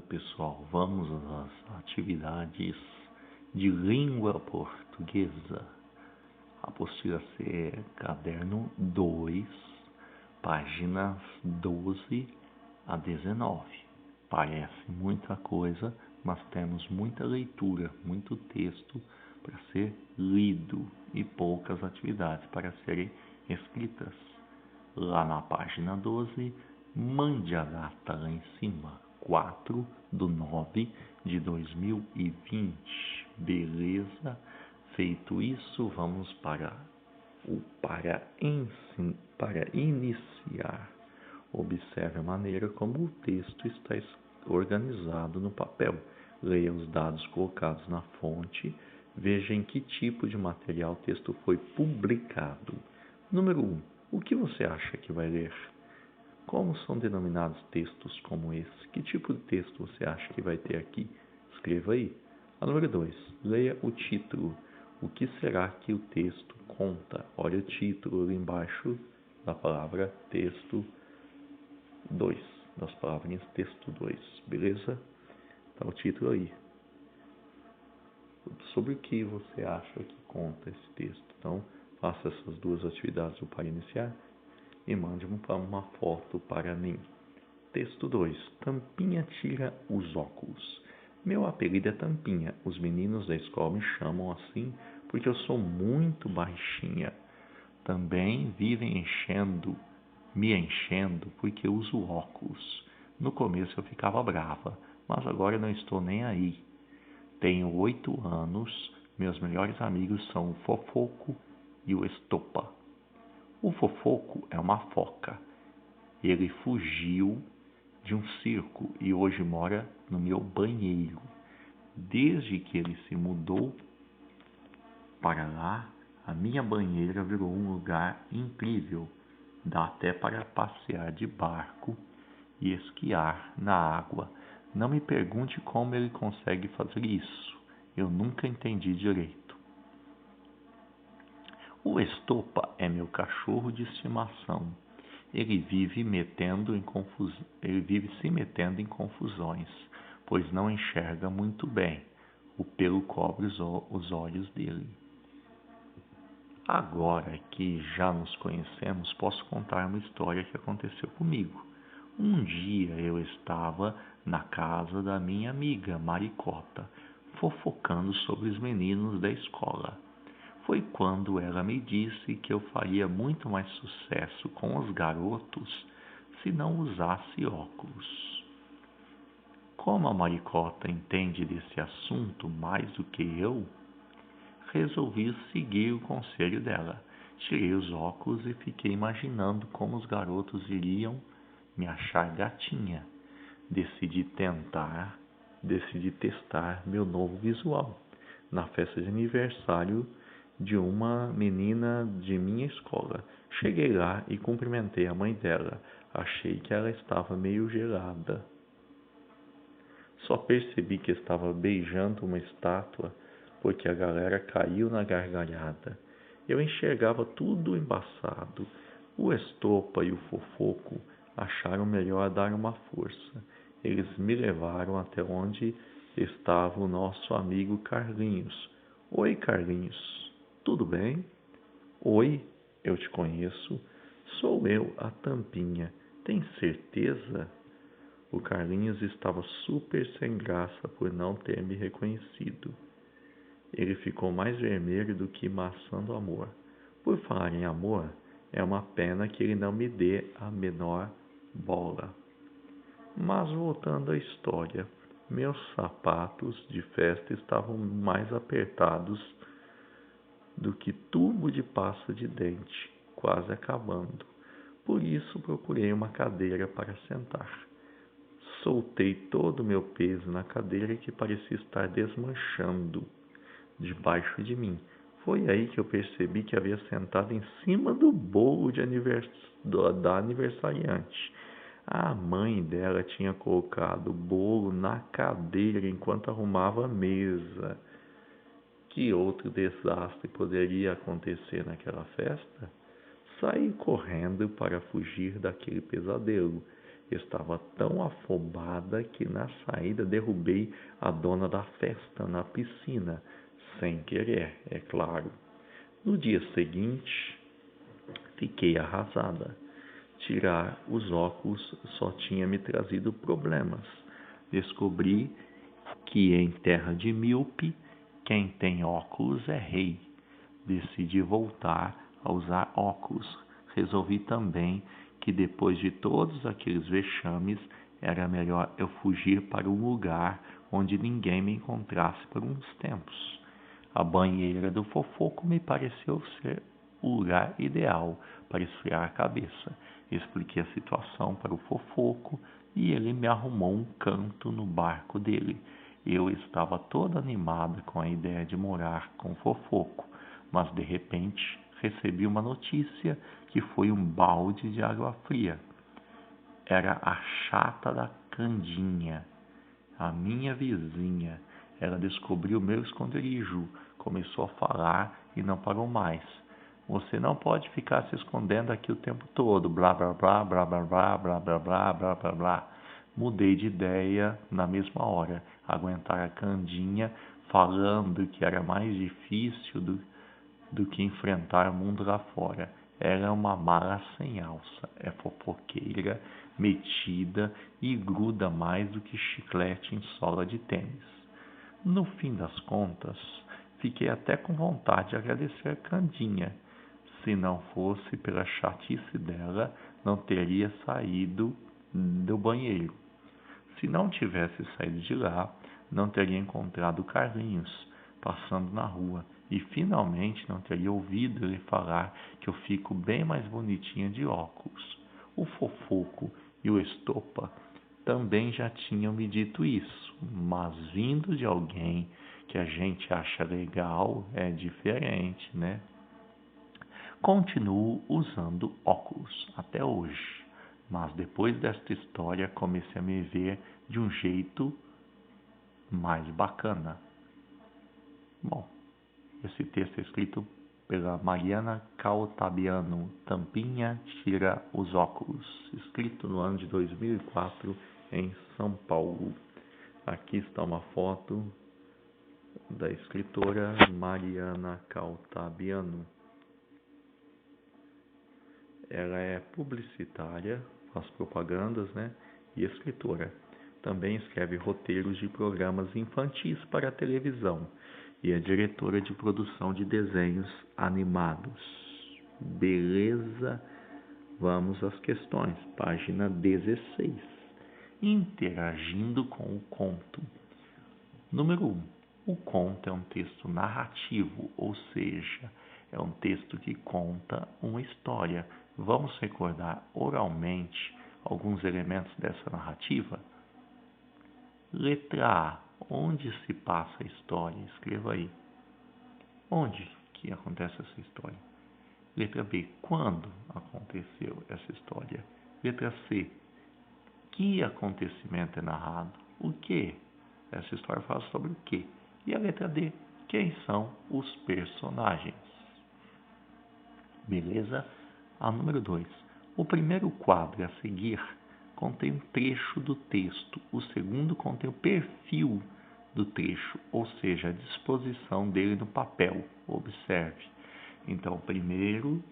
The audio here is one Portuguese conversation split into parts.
Pessoal, vamos às atividades de língua portuguesa. Apostila C, caderno 2, páginas 12 a 19. Parece muita coisa, mas temos muita leitura, muito texto para ser lido e poucas atividades para serem escritas. Lá na página 12, mande a data lá em cima, 4/9/2020. Beleza? Feito isso, vamos para iniciar. Observe a maneira como o texto está organizado no papel. Leia os dados colocados na fonte. Veja em que tipo de material o texto foi publicado. Número 1. O que você acha que vai ler? Como são denominados textos como esse? Que tipo de texto você acha que vai ter aqui? Escreva aí. A número 2. Leia o título. O que será que o texto conta? Olha o título ali embaixo da palavra texto 2. Das palavrinhas texto 2. Beleza? Tá o título aí. Sobre o que você acha que conta esse texto? Então, faça essas duas atividades para iniciar e mande uma foto para mim. Texto 2. Tampinha tira os óculos. Meu apelido é Tampinha. Os meninos da escola me chamam assim porque eu sou muito baixinha. Também vivem me enchendo porque uso óculos. No começo eu ficava brava, mas agora não estou nem aí. Tenho 8 anos. Meus melhores amigos são o Fofoco e o Estopa. O Fofoco é uma foca. Ele fugiu de um circo e hoje mora no meu banheiro. Desde que ele se mudou para lá, a minha banheira virou um lugar incrível. Dá até para passear de barco e esquiar na água. Não me pergunte como ele consegue fazer isso. Eu nunca entendi direito. O Estopa é meu cachorro de estimação. Ele vive se metendo em confusões, pois não enxerga muito bem. O pelo cobre os olhos dele. Agora que já nos conhecemos, posso contar uma história que aconteceu comigo. Um dia eu estava na casa da minha amiga Maricota, fofocando sobre os meninos da escola. Foi quando ela me disse que eu faria muito mais sucesso com os garotos se não usasse óculos. Como a Maricota entende desse assunto mais do que eu, resolvi seguir o conselho dela. Tirei os óculos e fiquei imaginando como os garotos iriam me achar gatinha. Decidi testar meu novo visual na festa de aniversário de uma menina de minha escola. Cheguei lá e cumprimentei a mãe dela. Achei que ela estava meio gelada. Só percebi que estava beijando uma estátua porque a galera caiu na gargalhada. Eu enxergava tudo embaçado. O Estopa e o Fofoco acharam melhor dar uma força. Eles me levaram até onde estava o nosso amigo Carlinhos. Oi, Carlinhos. Tudo bem? Oi, eu te conheço. Sou eu, a Tampinha. Tem certeza? O Carlinhos estava super sem graça por não ter me reconhecido. Ele ficou mais vermelho do que maçã do amor. Por falar em amor, é uma pena que ele não me dê a menor bola. Mas voltando à história, meus sapatos de festa estavam mais apertados do que tubo de pasta de dente, quase acabando. Por isso procurei uma cadeira para sentar. Soltei todo o meu peso na cadeira que parecia estar desmanchando debaixo de mim. Foi aí que eu percebi que havia sentado em cima do bolo da aniversariante. A mãe dela tinha colocado o bolo na cadeira enquanto arrumava a mesa. Que outro desastre poderia acontecer naquela festa? Saí correndo para fugir daquele pesadelo. Estava tão afobada que na saída derrubei a dona da festa na piscina, sem querer, é claro. No dia seguinte, fiquei arrasada. Tirar os óculos só tinha me trazido problemas. Descobri que em terra de míope, quem tem óculos é rei. Decidi voltar a usar óculos. Resolvi também que depois de todos aqueles vexames, era melhor eu fugir para um lugar onde ninguém me encontrasse por uns tempos. A banheira do fofoco me pareceu ser o lugar ideal para esfriar a cabeça. Expliquei a situação para o fofoco e ele me arrumou um canto no barco dele. Eu estava toda animada com a ideia de morar com o fofoco, mas de repente recebi uma notícia que foi um balde de água fria. Era a chata da Candinha, a minha vizinha. Ela descobriu meu esconderijo, começou a falar e não parou mais. Você não pode ficar se escondendo aqui o tempo todo, blá blá blá blá blá blá blá blá blá blá blá blá. Mudei de ideia na mesma hora. Aguentar a Candinha falando que era mais difícil do que enfrentar o mundo lá fora. Ela é uma mala sem alça, é fofoqueira, metida e gruda mais do que chiclete em sola de tênis. No fim das contas, fiquei até com vontade de agradecer a Candinha. Se não fosse pela chatice dela, não teria saído do banheiro. Se não tivesse saído de lá, não teria encontrado Carlinhos passando na rua e finalmente não teria ouvido ele falar que eu fico bem mais bonitinha de óculos. O fofoco e o estopa também já tinham me dito isso, mas vindo de alguém que a gente acha legal é diferente, né? Continuo usando óculos até hoje, mas depois desta história comecei a me ver de um jeito mais bacana. Bom, esse texto é escrito pela Mariana Caltabiano, Tampinha Tira os Óculos, escrito no ano de 2004 em São Paulo. Aqui está uma foto da escritora Mariana Caltabiano. Ela é publicitária, faz propagandas, né? E escritora. Também escreve roteiros de programas infantis para a televisão e é diretora de produção de desenhos animados. Beleza? Vamos às questões. Página 16. Interagindo com o conto. Número 1. O conto é um texto narrativo, ou seja, é um texto que conta uma história. Vamos recordar oralmente alguns elementos dessa narrativa? Letra A. Onde se passa a história? Escreva aí. Onde que acontece essa história? Letra B. Quando aconteceu essa história? Letra C. Que acontecimento é narrado? O que? Essa história fala sobre o que? E a letra D. Quem são os personagens? Beleza? A número 2. O primeiro quadro a seguir contém um trecho do texto. O segundo contém o perfil do trecho, ou seja, a disposição dele no papel. Observe. Então, o primeiro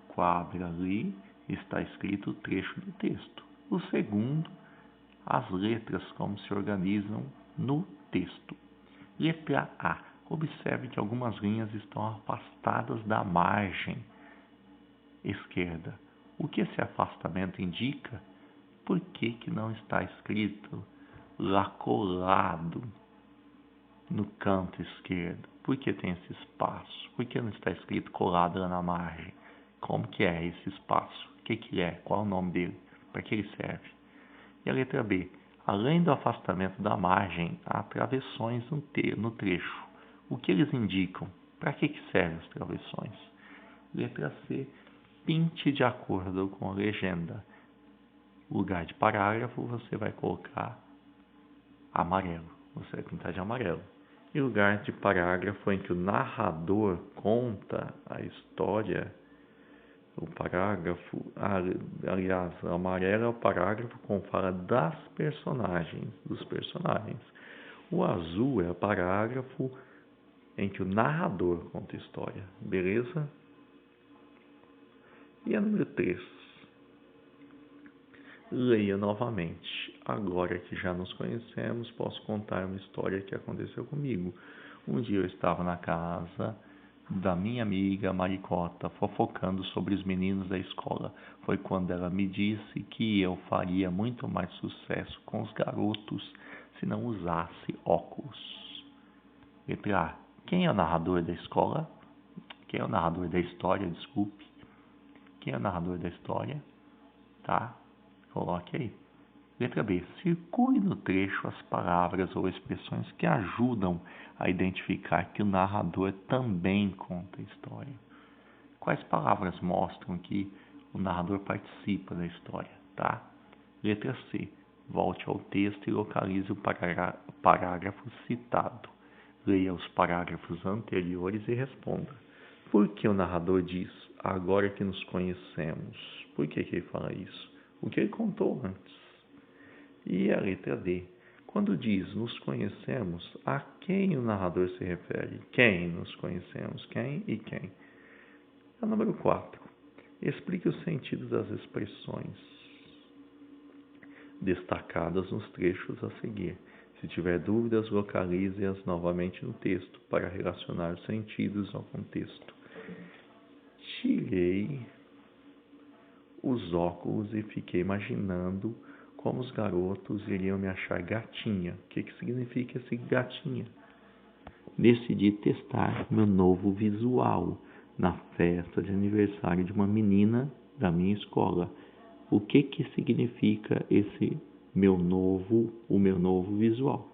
quadro ali está escrito o trecho do texto. O segundo, as letras como se organizam no texto. Letra A. Observe que algumas linhas estão afastadas da margem esquerda. O que esse afastamento indica? Por que não está escrito lá colado no canto esquerdo? Por que tem esse espaço? Por que não está escrito colado lá na margem? Como que é esse espaço? O que ele é? Qual é o nome dele? Para que ele serve? E a letra B. Além do afastamento da margem, há travessões no trecho. O que eles indicam? Para que servem as travessões? Letra C. Pinte de acordo com a legenda. No lugar de parágrafo, você vai colocar amarelo. Você vai pintar de amarelo. Em lugar de parágrafo em que o narrador conta a história, O parágrafo, aliás, amarelo é o parágrafo com fala das personagens, dos personagens. O azul é o parágrafo em que o narrador conta a história, beleza? E a número 3. Leia novamente. Agora que já nos conhecemos, posso contar uma história que aconteceu comigo. Um dia eu estava na casa da minha amiga Maricota, fofocando sobre os meninos da escola. Foi quando ela me disse que eu faria muito mais sucesso com os garotos se não usasse óculos. Letra A. Quem é o narrador da escola? Quem é o narrador da história? Desculpe. Quem é o narrador da história? Tá? Coloque aí. Letra B. Circule no trecho as palavras ou expressões que ajudam a identificar que o narrador também conta a história. Quais palavras mostram que o narrador participa da história, tá? Letra C. Volte ao texto e localize o parágrafo citado. Leia os parágrafos anteriores e responda. Por que o narrador diz, agora que nos conhecemos? Por que ele fala isso? O que ele contou antes? E a letra D. Quando diz nos conhecemos, a quem o narrador se refere? Quem nos conhecemos? Quem e quem? A número 4. Explique o sentido das expressões destacadas nos trechos a seguir. Se tiver dúvidas, localize-as novamente no texto para relacionar os sentidos ao contexto. Tirei os óculos e fiquei imaginando como os garotos iriam me achar gatinha. O que significa esse gatinha? Decidi testar meu novo visual na festa de aniversário de uma menina da minha escola. O que significa esse o meu novo visual?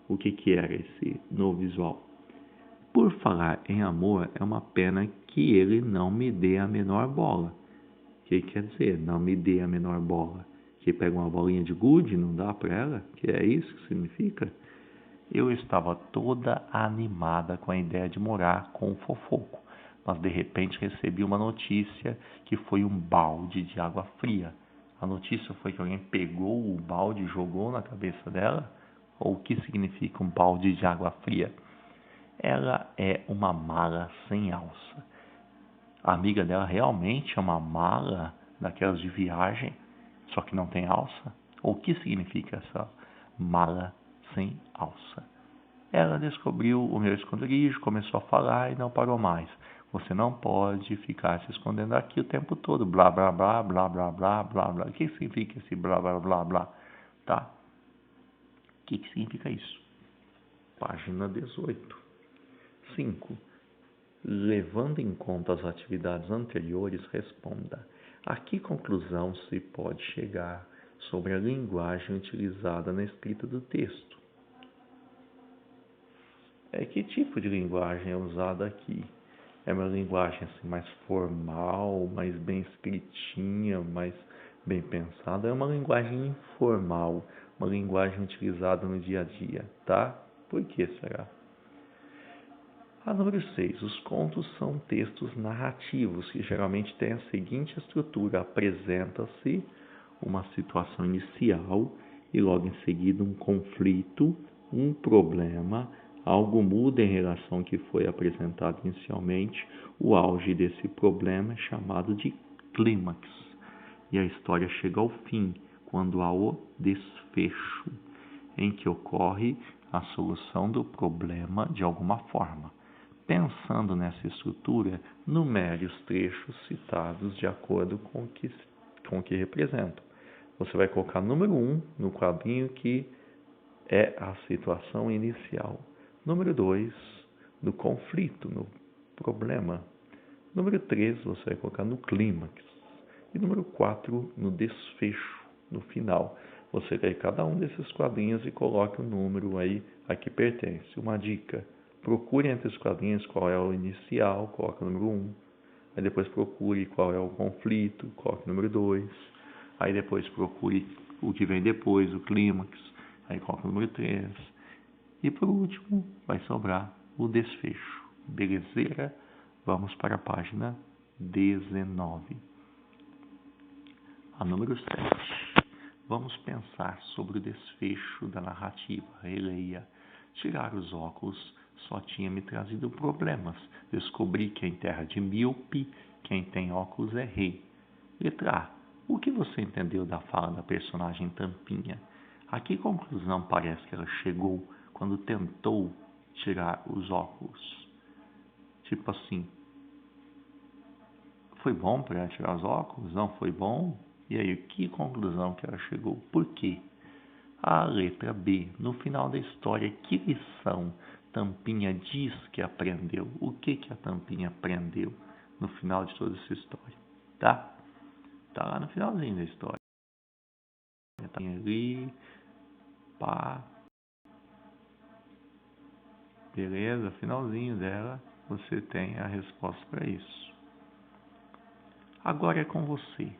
O que era esse novo visual? Por falar em amor, é uma pena que ele não me dê a menor bola. O que quer dizer, não me dê a menor bola? Que pega uma bolinha de gude e não dá para ela? Que é isso que significa? Eu estava toda animada com a ideia de morar com o fofoco, mas de repente recebi uma notícia que foi um balde de água fria. A notícia foi que alguém pegou o balde e jogou na cabeça dela? Ou o que significa um balde de água fria? Ela é uma mala sem alça. A amiga dela realmente é uma mala daquelas de viagem, só que não tem alça? Ou o que significa essa mala sem alça? Ela descobriu o meu esconderijo, começou a falar e não parou mais. Você não pode ficar se escondendo aqui o tempo todo. Blá, blá, blá, blá, blá, blá, blá, blá. O que significa esse blá, blá, blá, blá? Tá? O que significa isso? Página 18. 5. Levando em conta as atividades anteriores, responda. A que conclusão se pode chegar sobre a linguagem utilizada na escrita do texto? Que tipo de linguagem é usada aqui? É uma linguagem assim, mais formal, mais bem escritinha, mais bem pensada? É uma linguagem informal, uma linguagem utilizada no dia a dia, tá? Por que será? A número 6. Os contos são textos narrativos que geralmente têm a seguinte estrutura. Apresenta-se uma situação inicial e logo em seguida um conflito, um problema, algo muda em relação ao que foi apresentado inicialmente. O auge desse problema é chamado de clímax. E a história chega ao fim, quando há o desfecho, em que ocorre a solução do problema de alguma forma. Pensando nessa estrutura, numere os trechos citados de acordo com o que representam. Você vai colocar número 1 no quadrinho que é a situação inicial. Número 2 no conflito, no problema. Número 3 você vai colocar no clímax. E número 4 no desfecho, no final. Você pega cada um desses quadrinhos e coloca o número aí a que pertence. Uma dica. Procure entre os quadrinhos qual é o inicial, coloque o número 1. Aí depois procure qual é o conflito, coloque o número 2. Aí depois procure o que vem depois, o clímax. Aí coloque o número 3. E por último, vai sobrar o desfecho. Belezeira? Vamos para a página 19. A número 7. Vamos pensar sobre o desfecho da narrativa. Releia. Tirar os óculos só tinha me trazido problemas. Descobri que em terra de míope, quem tem óculos é rei. Letra A. O que você entendeu da fala da personagem Tampinha? A que conclusão parece que ela chegou quando tentou tirar os óculos? Tipo assim, foi bom para ela tirar os óculos? Não foi bom? E aí, que conclusão que ela chegou? Por quê? A letra B. No final da história, que lição Tampinha diz que aprendeu? O que a Tampinha aprendeu no final de toda essa história? Tá? Tá lá no finalzinho da história. Tá ali, pá. Beleza? Finalzinho dela, você tem a resposta para isso. Agora é com você.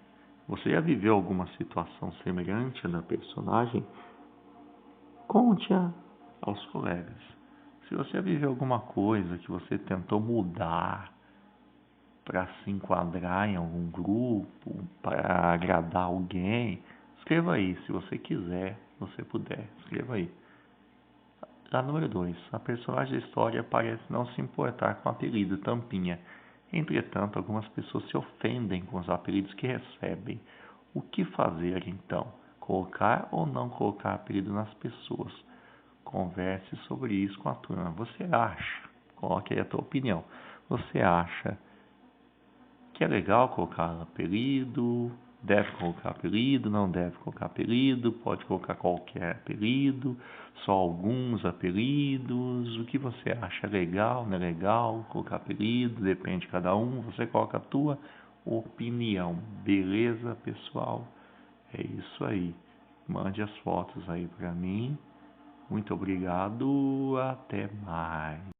Você já viveu alguma situação semelhante à da personagem? Conte-a aos colegas. Se você viveu alguma coisa que você tentou mudar para se enquadrar em algum grupo, para agradar alguém, escreva aí. Se você quiser, você puder, escreva aí. A número 2. A personagem da história parece não se importar com o apelido Tampinha. Entretanto, algumas pessoas se ofendem com os apelidos que recebem. O que fazer então? Colocar ou não colocar apelido nas pessoas? Converse sobre isso com a turma. Você acha, coloque aí a tua opinião, você acha que é legal colocar apelido? Deve colocar apelido? Não deve colocar apelido? Pode colocar qualquer apelido? Só alguns apelidos? O que você acha legal? Não é legal colocar apelido? Depende de cada um. Você coloca a tua opinião. Beleza, pessoal? É isso aí. Mande as fotos aí para mim. Muito obrigado. Até mais.